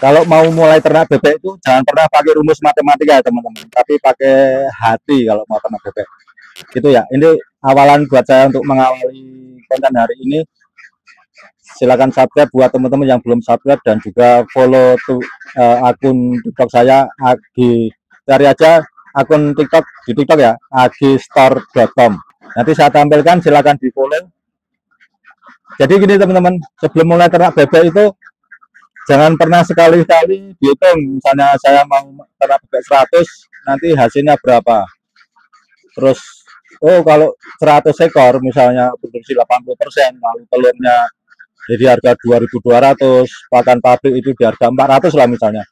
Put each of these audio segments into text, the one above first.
Kalau mau mulai ternak bebek itu jangan pernah pakai rumus matematika ya teman-teman, tapi pakai hati kalau mau ternak bebek. Gitu ya. Ini awalan buat saya untuk mengawali konten hari ini. Silakan subscribe buat teman-teman yang belum subscribe dan juga follow akun TikTok saya Agi. Cari aja akun TikTok di TikTok ya, agistore.com. Nanti saya tampilkan, silakan di follow. Jadi gini teman-teman, sebelum mulai ternak bebek itu jangan pernah sekali-kali dihitung, misalnya saya mau ternak bebek 100, nanti hasilnya berapa. Terus, oh kalau 100 ekor misalnya produksi 80%, lalu telurnya jadi harga 2.200, pakan pabrik itu di harga 400 lah misalnya.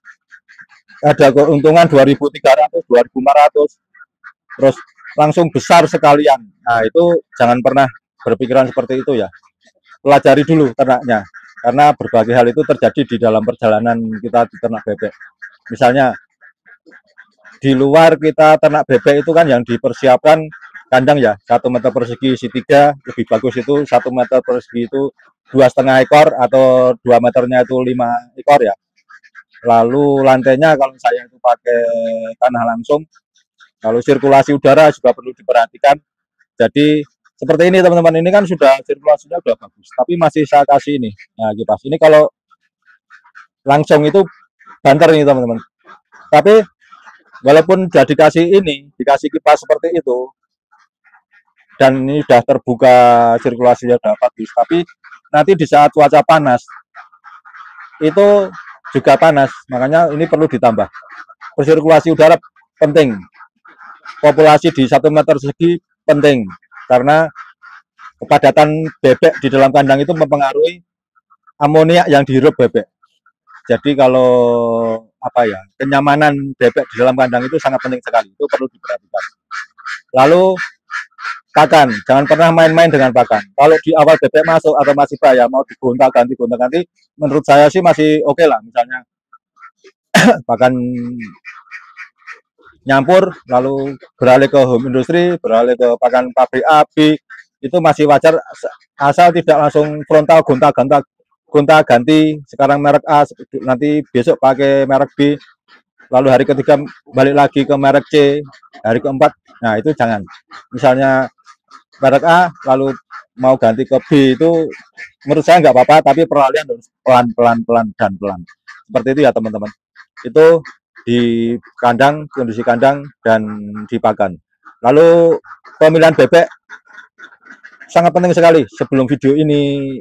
Ada keuntungan 2.300, 2.400, terus langsung besar sekalian. Nah itu jangan pernah berpikiran seperti itu ya. Pelajari dulu ternaknya, karena berbagai hal itu terjadi di dalam perjalanan kita di ternak bebek. Misalnya di luar kita ternak bebek itu kan yang dipersiapkan kandang ya, 1 meter persegi isi 3, lebih bagus itu 1 meter persegi itu 2,5 ekor atau 2 meternya itu 5 ekor ya. Lalu lantainya kalau saya itu pakai tanah langsung. Lalu sirkulasi udara juga perlu diperhatikan. Jadi seperti ini teman-teman, ini kan sudah sirkulasinya sudah bagus, tapi masih saya kasih ini. Nah, kipas ini kalau langsung itu banter nih teman-teman. Tapi walaupun sudah dikasih ini, dikasih kipas seperti itu, dan ini sudah terbuka sirkulasinya sudah bagus, tapi nanti di saat cuaca panas itu juga panas, makanya ini perlu ditambah. Persirkulasi udara penting, populasi di 1 meter persegi penting, karena kepadatan bebek di dalam kandang itu mempengaruhi amoniak yang dihirup bebek. Jadi kalau apa ya, kenyamanan bebek di dalam kandang itu sangat penting sekali, itu perlu diperhatikan. Lalu pakan, jangan pernah main-main dengan pakan. Kalau di awal bebek masuk atau masih bayar mau digonta-ganti, menurut saya sih masih oke lah. Misalnya pakan nyampur, lalu beralih ke home industri, beralih ke pakan pabrik AB, itu masih wajar asal tidak langsung frontal gonta-ganti, sekarang merek A, nanti besok pakai merek B, lalu hari ketiga balik lagi ke merek C, hari keempat, nah itu jangan. Misalnya merek A lalu mau ganti ke B, itu menurut saya nggak apa-apa, tapi peralihan harus pelan-pelan dan pelan. Seperti itu ya teman-teman. Itu di kandang, kondisi kandang, dan di pakan. Lalu pemilihan bebek sangat penting sekali. Sebelum video ini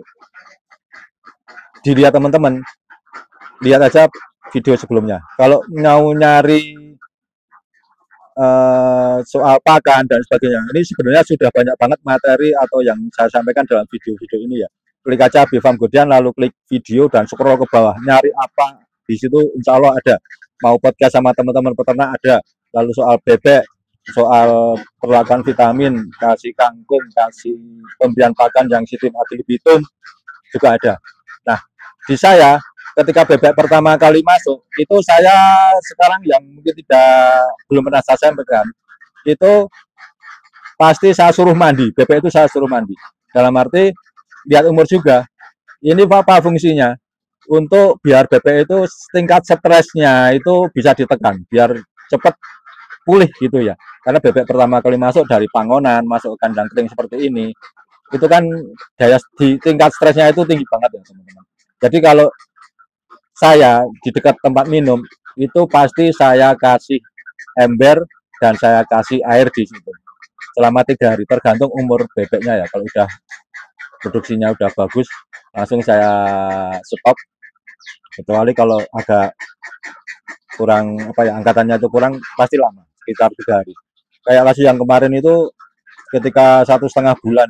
dilihat teman-teman, lihat aja video sebelumnya. Kalau mau nyari soal pakan dan sebagainya, ini sebenarnya sudah banyak banget materi atau yang saya sampaikan dalam video-video ini ya. Klik aja Bifam Godian, lalu klik video dan scroll ke bawah, nyari apa di situ insya Allah ada. Mau podcast sama teman-teman peternak ada, lalu soal bebek, soal perlakuan vitamin, kasih kangkung, kasih pemberian pakan yang sistem adipitum juga ada. Nah, di saya ketika bebek pertama kali masuk, itu saya sekarang yang mungkin belum pernah saya sampaikan, itu pasti saya suruh mandi, bebek itu saya suruh mandi. Dalam arti lihat umur juga. Ini apa fungsinya? Untuk biar bebek itu tingkat stresnya itu bisa ditekan, biar cepat pulih gitu ya. Karena bebek pertama kali masuk dari pangonan, masuk ke kandang kering seperti ini, itu kan daya di tingkat stresnya itu tinggi banget ya teman-teman. Jadi kalau saya di dekat tempat minum, itu pasti saya kasih ember dan saya kasih air di situ selama 3 hari, tergantung umur bebeknya ya. Kalau udah produksinya udah bagus, langsung saya stop. Kecuali kalau agak kurang apa ya, angkatannya itu kurang, pasti lama, sekitar 3 hari. Kayak kasih yang kemarin itu ketika 1,5 bulan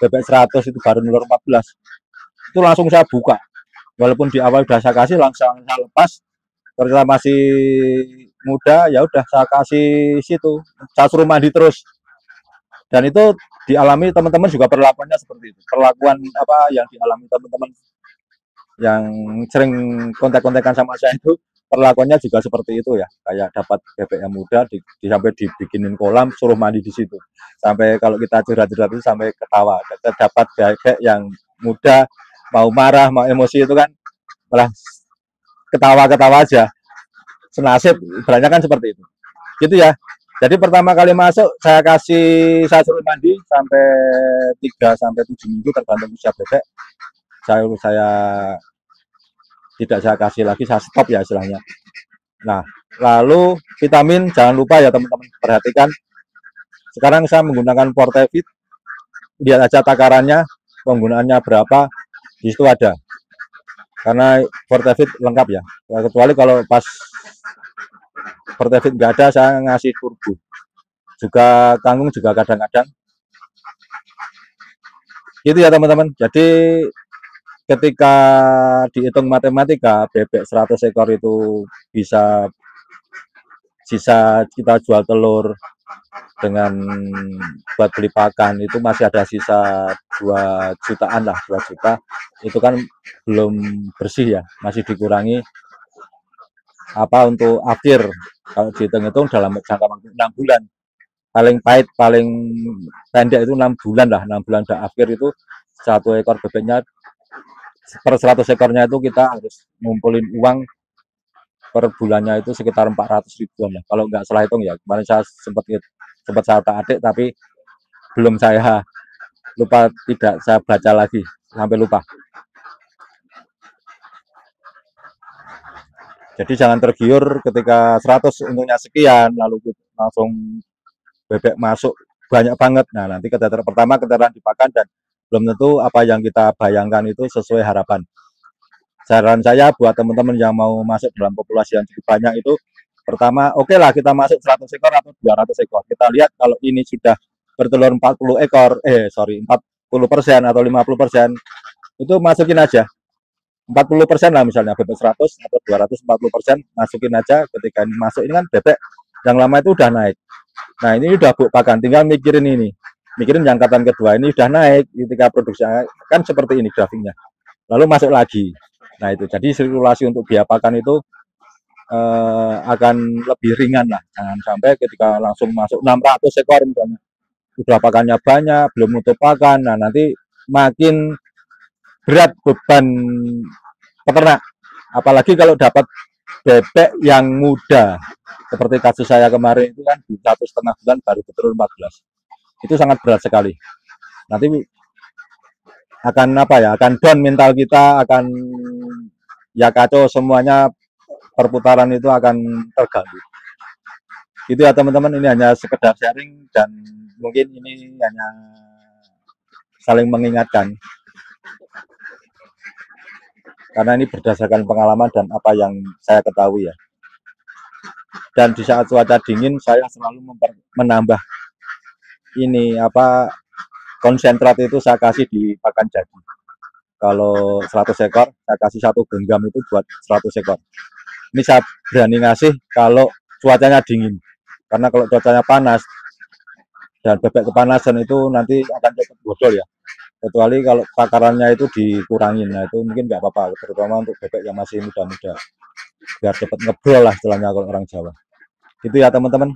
bebek 100 itu baru nulur 14, itu langsung saya buka. Walaupun di awal udah saya kasih, langsung saya lepas. Karena masih muda, ya udah saya kasih situ, saya suruh mandi terus. Dan itu dialami teman-teman juga perlakuannya seperti itu. Perlakuan apa yang dialami teman-teman yang sering kontak-kontakan sama saya itu perlakuannya juga seperti itu ya. Kayak dapat bebek yang muda sampai dibikinin kolam, suruh mandi di situ. Sampai kalau kita curhat-curhat itu sampai ketawa. Dapat bebek yang muda mau marah, mau emosi itu kan malah ketawa-ketawa aja, senasib, ibaratnya kan seperti itu. Gitu ya. Jadi pertama kali masuk saya suruh mandi sampai 3 sampai 7 minggu tergantung usia bebek. Saya tidak saya kasih lagi, saya stop ya istilahnya. Nah, lalu vitamin jangan lupa ya teman-teman, perhatikan. Sekarang saya menggunakan Fortevit, lihat aja takarannya, penggunaannya berapa, di situ ada. Karena Fortevit lengkap ya. Kecuali kalau pas Fortevit nggak ada, saya ngasih turbo. Juga kangkung juga kadang-kadang. Itu ya teman-teman. Jadi ketika dihitung matematika, bebek 100 ekor itu bisa kita jual telur dengan buat beli pakan itu masih ada sisa 2 jutaan lah, 2 juta. Itu kan belum bersih ya, masih dikurangi apa untuk akhir. Kalau dihitung-hitung dalam jangka waktu 6 bulan. Paling pahit, paling pendek itu 6 bulan lah, 6 bulan dah akhir itu satu ekor bebeknya per 100 ekornya itu kita harus ngumpulin uang per bulannya itu sekitar 400 ribuan ya. Kalau nggak salah hitung ya. Kemarin saya sempat saya adik tapi belum saya lupa, tidak saya baca lagi sampai lupa. Jadi jangan tergiur ketika 100 untungnya sekian lalu langsung bebek masuk banyak banget. Nah, nanti pertama keteteran dipakan dan belum tentu apa yang kita bayangkan itu sesuai harapan. Saran saya buat teman-teman yang mau masuk dalam populasi yang cukup banyak itu, pertama oke lah kita masuk 100 ekor atau 200 ekor. Kita lihat kalau ini sudah bertelur 40 ekor, 40% atau 50%, itu masukin aja. 40% lah misalnya bebek 100 atau 240% masukin aja. Ketika ini masuk, ini kan bebek yang lama itu udah naik. Nah ini udah pakan, tinggal mikirin ini, mikirin yang angkatan kedua ini udah naik ketika produksinya kan seperti ini grafiknya, lalu masuk lagi. Nah itu jadi sirkulasi untuk biaya pakan itu akan lebih ringan lah. Jangan sampai ketika langsung masuk 600 ekor misalnya, udah pakannya banyak, belum nutup pakan, nah nanti makin berat beban peternak. Apalagi kalau dapat bebek yang muda, seperti kasus saya kemarin itu kan di 1,5 bulan baru bertelur 14. Itu sangat berat sekali. Nanti akan apa ya? Akan down mental kita, akan ya kacau semuanya, perputaran itu akan terganggu. Itu ya teman-teman, ini hanya sekedar sharing dan mungkin ini hanya saling mengingatkan. Karena ini berdasarkan pengalaman dan apa yang saya ketahui ya. Dan di saat cuaca dingin saya selalu menambah ini apa konsentrat itu saya kasih di pakan jadi. Kalau 100 ekor saya kasih 1 genggam itu buat 100 ekor. Ini saya berani ngasih kalau cuacanya dingin. Karena kalau cuacanya panas dan bebek kepanasan itu nanti akan cepat bodol ya. Kecuali kalau takarannya itu dikurangin, nah itu mungkin nggak apa-apa, terutama untuk bebek yang masih muda-muda, biar cepat ngebrol lah istilahnya kalau orang Jawa. Gitu ya teman-teman.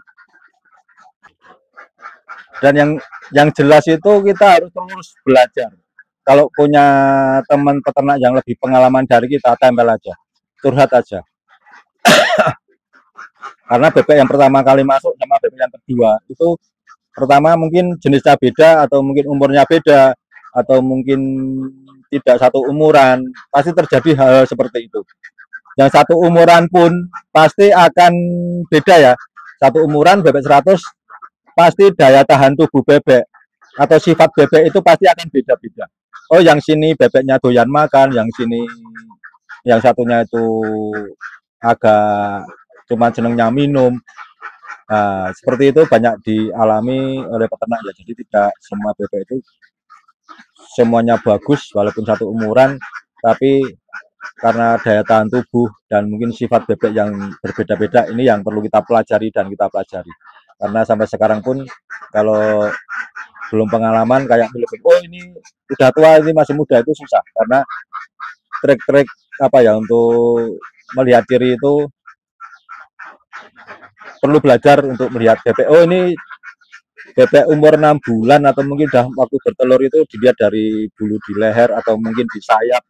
Dan yang jelas itu kita harus terus belajar. Kalau punya teman peternak yang lebih pengalaman dari kita, tempel aja, curhat aja. Karena bebek yang pertama kali masuk sama bebek yang kedua itu pertama mungkin jenisnya beda atau mungkin umurnya beda atau mungkin tidak satu umuran, pasti terjadi hal seperti itu. Yang satu umuran pun pasti akan beda ya. Satu umuran bebek 100 pasti daya tahan tubuh bebek atau sifat bebek itu pasti akan beda-beda. Oh yang sini bebeknya doyan makan, yang sini yang satunya itu agak cuma senengnya minum. Nah, seperti itu banyak dialami oleh peternak ya. Jadi tidak semua bebek itu semuanya bagus walaupun satu umuran, tapi karena daya tahan tubuh dan mungkin sifat bebek yang berbeda-beda ini yang perlu kita pelajari dan kita pelajari. Karena sampai sekarang pun kalau belum pengalaman kayak oh ini udah tua ini masih muda itu susah, karena trik-trik apa ya untuk melihat ciri itu perlu belajar untuk melihat bebek. Oh ini bebek umur 6 bulan atau mungkin udah waktu bertelur itu dilihat dari bulu di leher atau mungkin di sayap.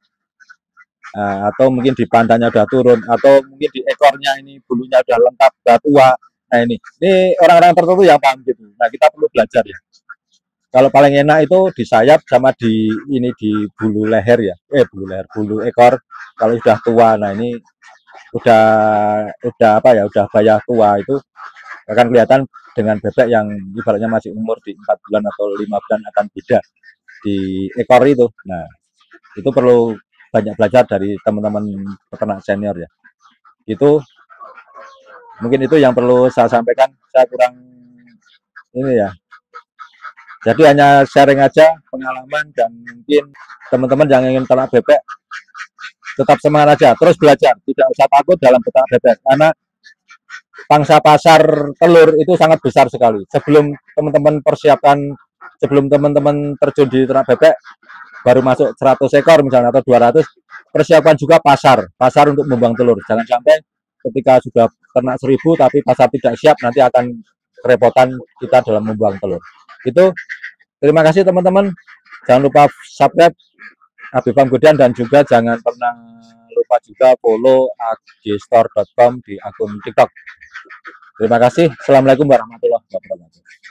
atau mungkin di pantatnya udah turun, atau mungkin di ekornya ini bulunya udah lengkap, udah tua. Nah ini orang-orang tertentu yang paham gitu. Nah kita perlu belajar ya. Kalau paling enak itu di sayap sama di ini di bulu leher ya, bulu leher, bulu ekor. Kalau sudah tua, nah ini udah udah apa ya, udah bayah tua itu akan kelihatan dengan bebek yang ibaratnya masih umur di 4 bulan atau 5 bulan akan beda di ekor itu. Nah itu perlu banyak belajar dari teman-teman peternak senior ya. Itu mungkin itu yang perlu saya sampaikan. Saya kurang ini ya. Jadi hanya sharing aja pengalaman, dan mungkin teman-teman yang ingin ternak bebek tetap semangat aja, terus belajar, tidak usah takut dalam peternak bebek karena pangsa pasar telur itu sangat besar sekali. Sebelum teman-teman persiapkan, sebelum teman-teman terjun di ternak bebek, baru masuk 100 ekor misalnya atau 200, persiapkan juga pasar untuk membuang telur. Jangan sampai ketika sudah ternak 1000 tapi pasar tidak siap, nanti akan kerepotan kita dalam membuang telur. Itu terima kasih teman-teman. Jangan lupa subscribe Abi Farm Godan, dan juga jangan pernah lupa juga follow agstore.com di akun TikTok. Terima kasih. Assalamualaikum warahmatullahi wabarakatuh.